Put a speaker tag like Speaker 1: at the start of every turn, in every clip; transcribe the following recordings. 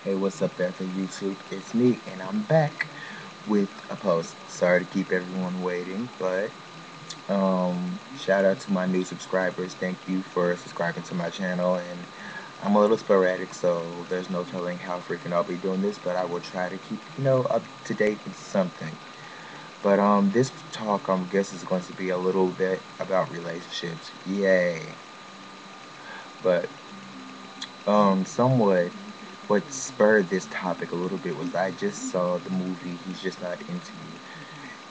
Speaker 1: Hey, what's up there for YouTube? It's me, and I'm back with a post. Sorry to keep everyone waiting, but shout out to my new subscribers. Thank you for subscribing to my channel, and I'm a little sporadic, so there's no telling how frequent I'll be doing this, but I will try to keep, up to date with something. But this talk, I guess, is going to be a little bit about relationships. Yay! But somewhat. What spurred this topic a little bit was I just saw the movie He's Just Not Into You.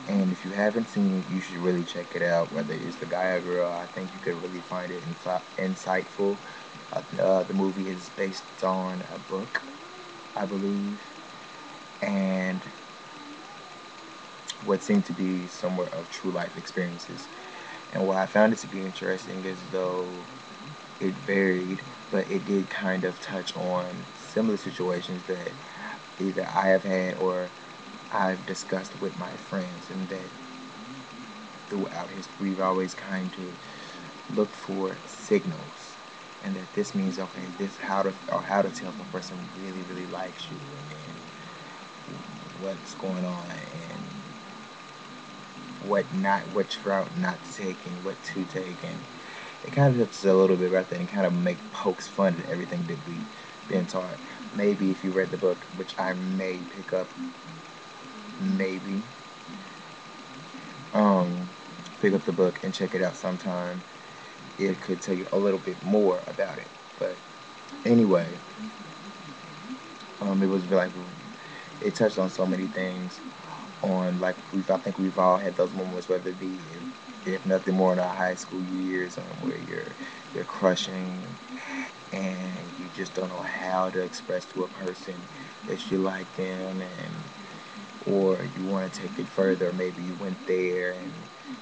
Speaker 1: And if you haven't seen it, you should really check it out. Whether it's the guy or girl, I think you could really find it insightful. The movie is based on a book, I believe, and what seemed to be somewhat of true life experiences. And what I found it to be interesting is though it varied, but it did kind of touch on similar situations that either I have had or I've discussed with my friends, and that throughout history we've always kind of looked for signals, and that this means okay, this how to tell if a person really likes you, and what's going on, and which route not to take, and what to take, and it kind of touches a little bit about that and kind of pokes fun at everything that we've been taught. Maybe if you read the book, which I may pick up, maybe um, pick up the book and check it out sometime. It could tell you a little bit more about it. But anyway, it was like it touched on so many things. On like I think we've all had those moments, whether it be if nothing more in our high school years, where you're crushing and you just don't know how to express to a person that you like them, and or you want to take it further. Maybe you went there and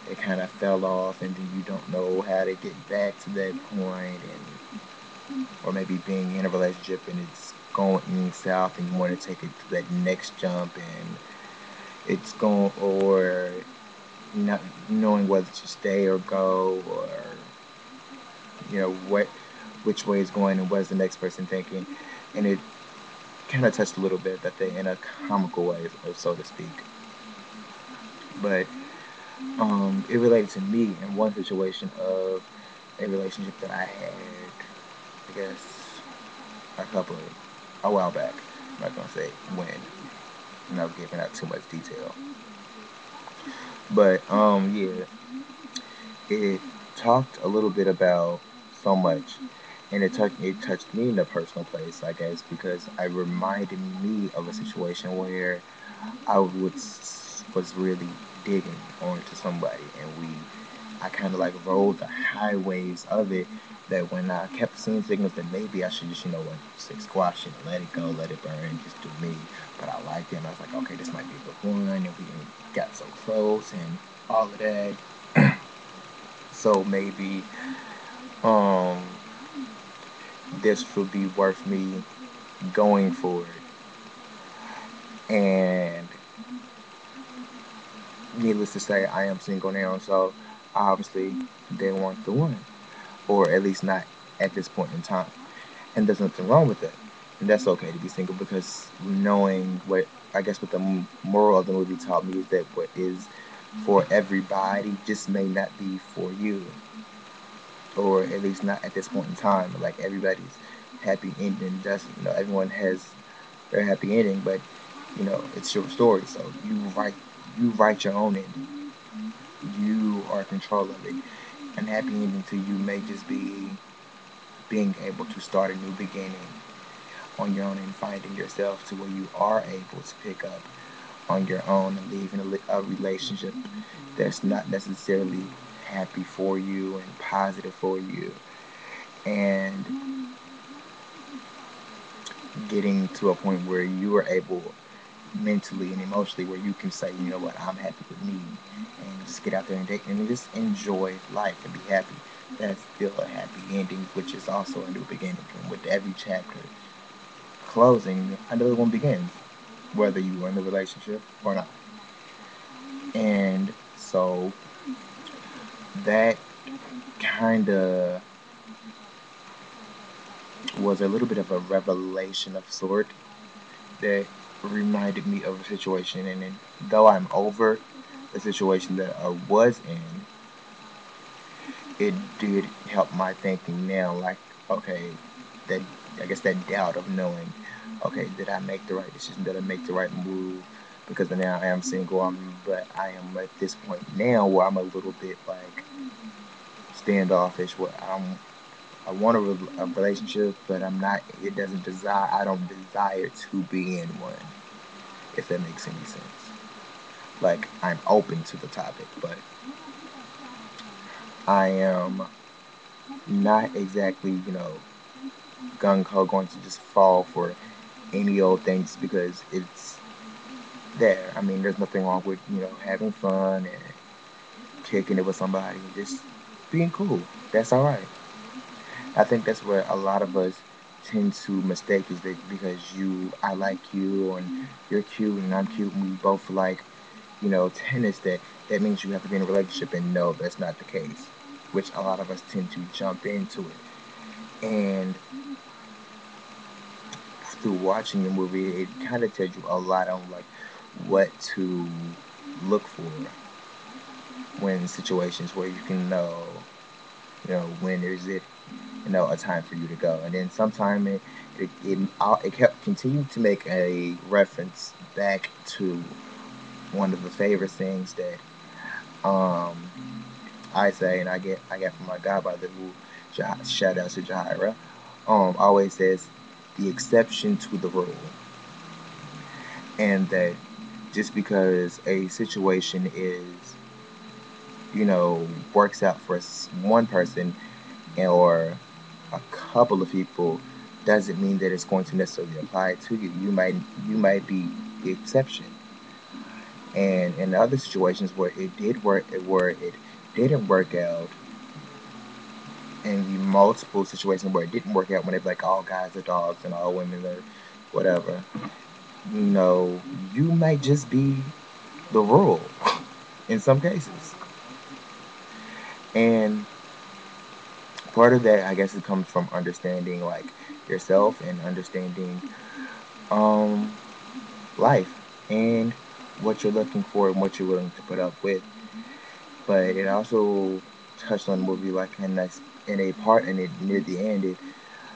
Speaker 1: it kind of fell off, and then you don't know how to get back to that point, and or maybe being in a relationship and it's going south, and you want to take it to that next jump, and it's going, or not knowing whether to stay or go, or what which way is going and what is the next person thinking, and it kind of touched a little bit that they in a comical way, so to speak. But it related to me in one situation of a relationship that I had, I guess, a while back. I'm not gonna say when, I'm not giving out too much detail. But yeah, it talked a little bit about so much, and it touched me in a personal place, I guess, because it reminded me of a situation where I was really digging onto somebody, and I kind of like rode the highways of it. That when I kept seeing signals that maybe I should just, what, say squash it, let it go, let it burn, just do me. But I liked it, and I was like, okay, this might be the one, and we got so close, and all of that. So maybe um this would be worth me going for it. And needless to say, I am single now, so obviously they want the one, or at least not at this point in time. And there's nothing wrong with that. And that's okay to be single, because knowing what, I guess what the moral of the movie taught me is that what is for everybody just may not be for you, or at least not at this point in time. Like everybody's happy ending doesn't, everyone has their happy ending, but it's your story, so you write your own ending. You are in control of it. And happy ending to you may just be being able to start a new beginning on your own, and finding yourself to where you are able to pick up on your own and leaving a relationship that's not necessarily happy for you and positive for you, and getting to a point where you are able mentally and emotionally where you can say, you know what, I'm happy with me, and just get out there and date and just enjoy life and be happy. That's still a happy ending, which is also a new beginning. And with every chapter closing, another one begins, whether you are in the relationship or not. And so that kind of was a little bit of a revelation of sort, that reminded me of a situation, and then, though I'm over the situation that I was in, it did help my thinking now. Like, okay, that I guess that doubt of knowing, okay, did I make the right decision? Did I make the right move? Because now I am single, but I am at this point now where I'm a little bit like standoffish. Where I want a relationship, but I'm not. It doesn't desire. I don't desire to be in one. If that makes any sense. Like, I'm open to the topic, but I am not exactly, gung ho going to just fall for any old things because it's there. I mean, there's nothing wrong with, having fun and kicking it with somebody and just being cool. That's all right. I think that's where a lot of us tend to mistake is that because I like you and you're cute and I'm cute and we both like, tennis, that means you have to be in a relationship. And no, that's not the case, which a lot of us tend to jump into it. And through watching the movie, it kind of tells you a lot on like what to look for when situations where you can know, when is it, a time for you to go. And then sometime it kept continuing to make a reference back to one of the favorite things that um I say, and I get from my godmother, who shout out to Jahira, always says the exception to the rule, and that just because a situation works out for one person or a couple of people, doesn't mean that it's going to necessarily apply to you. You might be the exception, and in other situations where it did work, where it didn't work out, and the multiple situations where it didn't work out, when they're like all guys are dogs and all women are whatever, you know, you might just be the rule in some cases. And part of that, I guess, it comes from understanding like yourself and understanding um life and what you're looking for and what you're willing to put up with. But it also touched on the movie like in a part in it near the end. It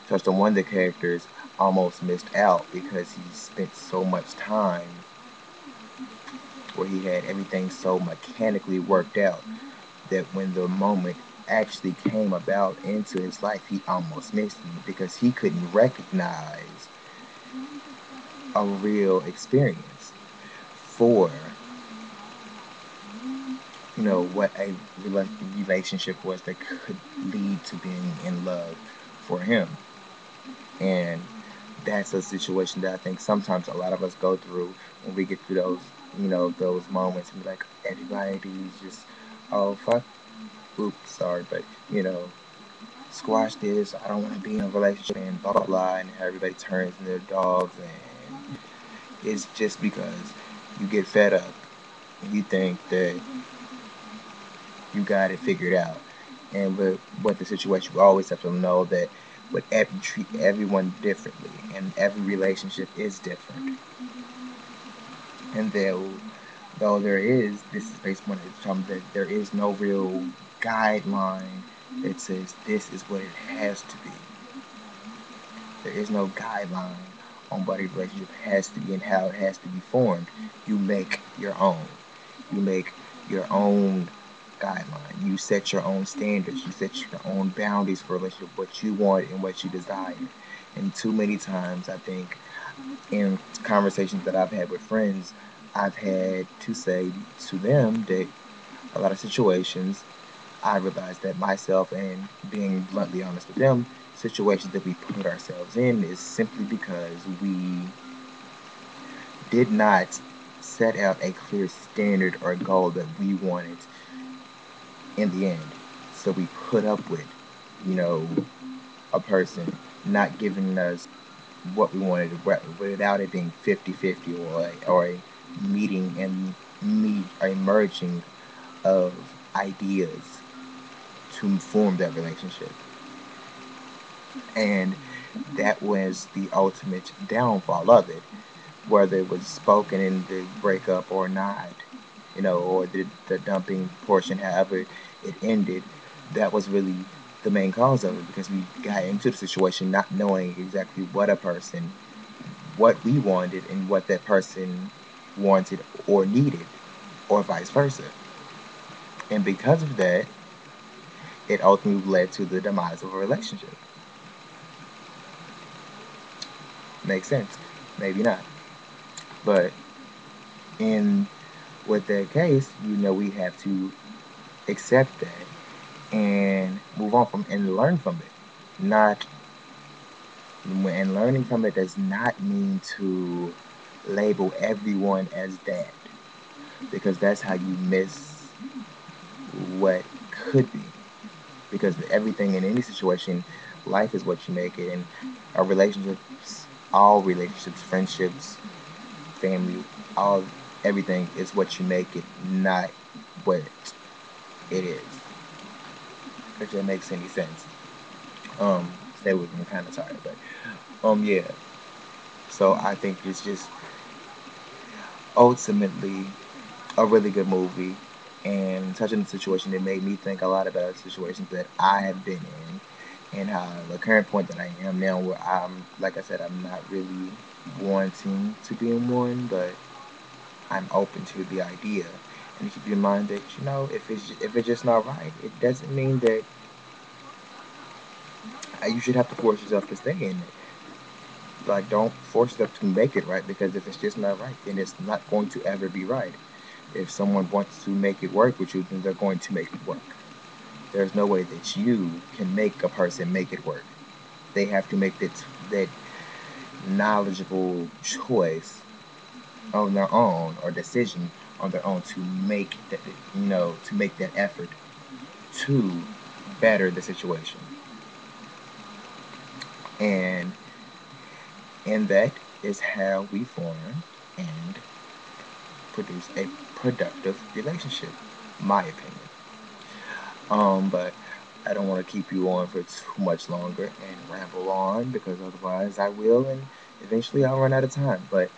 Speaker 1: touched on one of the characters almost missed out because he spent so much time where he had everything so mechanically worked out that when the moment actually came about into his life, he almost missed it because he couldn't recognize a real experience for, what a relationship was that could lead to being in love for him. And that's a situation that I think sometimes a lot of us go through when we get through those moments and be like, everybody's just, oh, fuck, oops, sorry, but, you know, squash this, I don't want to be in a relationship, and blah, blah, blah, and everybody turns into dogs, and it's just because you get fed up and you think that you got it figured out. And with the situation, we always have to know that you treat everyone differently, and every relationship is different. And though this is based on that there is no real guideline that says this is what it has to be. There is no guideline on what a relationship has to be and how it has to be formed. You make your own. You make your own guideline. You set your own standards. You set your own boundaries for a relationship, what you want and what you desire. And too many times, I think, in conversations that I've had with friends, I've had to say to them that a lot of situations, I realized that myself, and being bluntly honest with them, situations that we put ourselves in is simply because we did not set out a clear standard or goal that we wanted in the end. So we put up with, you know, a person not giving us what we wanted without it being 50-50, or a meeting and a merging of ideas to form that relationship. And that was the ultimate downfall of it whether it was spoken in the breakup or not, or the dumping portion, however it ended, that was really the main cause of it because we got into the situation not knowing exactly what we wanted and what that person wanted or needed, or vice versa. And because of that, it ultimately led to the demise of a relationship. Makes sense? Maybe not. But in with that case, we have to accept that and move on from and learn from it. Not and learning from it does not mean to label everyone as that because that's how you miss what could be. Because everything in any situation, life is what you make it, and our relationships, all relationships, friendships, family, all everything is what you make it, not what it is. If that makes any sense. Stay with me. I'm kind of tired, but yeah. So I think it's just ultimately a really good movie and touching the situation that made me think a lot about situations that I have been in and how the current point that I am now where like I said, I'm not really wanting to be in one, but I'm open to the idea. And keep in mind that, if it's just not right, it doesn't mean that you should have to force yourself to stay in it. Like, don't force yourself to make it right because if it's just not right, then it's not going to ever be right. If someone wants to make it work with you, then they're going to make it work. There's no way that you can make a person make it work. They have to make that knowledgeable choice on their own or decision on their own to make that effort to better the situation. And that is how we form and produce a productive relationship, my opinion. But I don't want to keep you on for too much longer and ramble on because otherwise I will, and eventually I'll run out of time. But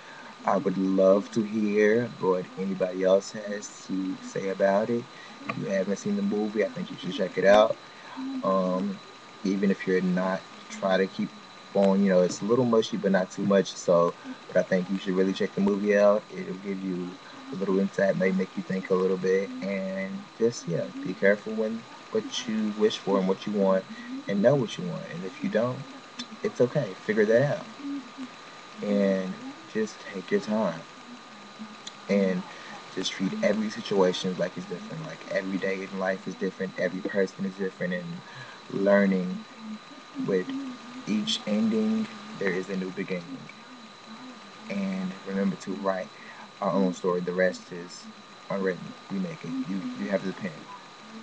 Speaker 1: I would love to hear what anybody else has to say about it. If you haven't seen the movie, I think you should check it out. Um, Even if you're not, try to keep on. It's a little mushy, but not too much. So, but I think you should really check the movie out. It'll give you a little insight, may make you think a little bit, and just be careful when what you wish for and what you want, and know what you want. And if you don't, it's okay. Figure that out, and just take your time and just treat every situation like it's different. Like every day in life is different. Every person is different, and learning with each ending, there is a new beginning. And remember to write our own story. The rest is unwritten. We make it. You have the pen.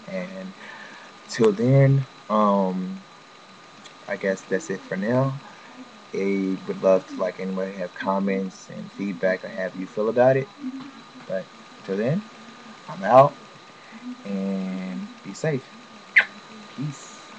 Speaker 1: And till then, I guess that's it for now. I would love to anybody have comments and feedback or have you feel about it. But till then, I'm out and be safe. Peace.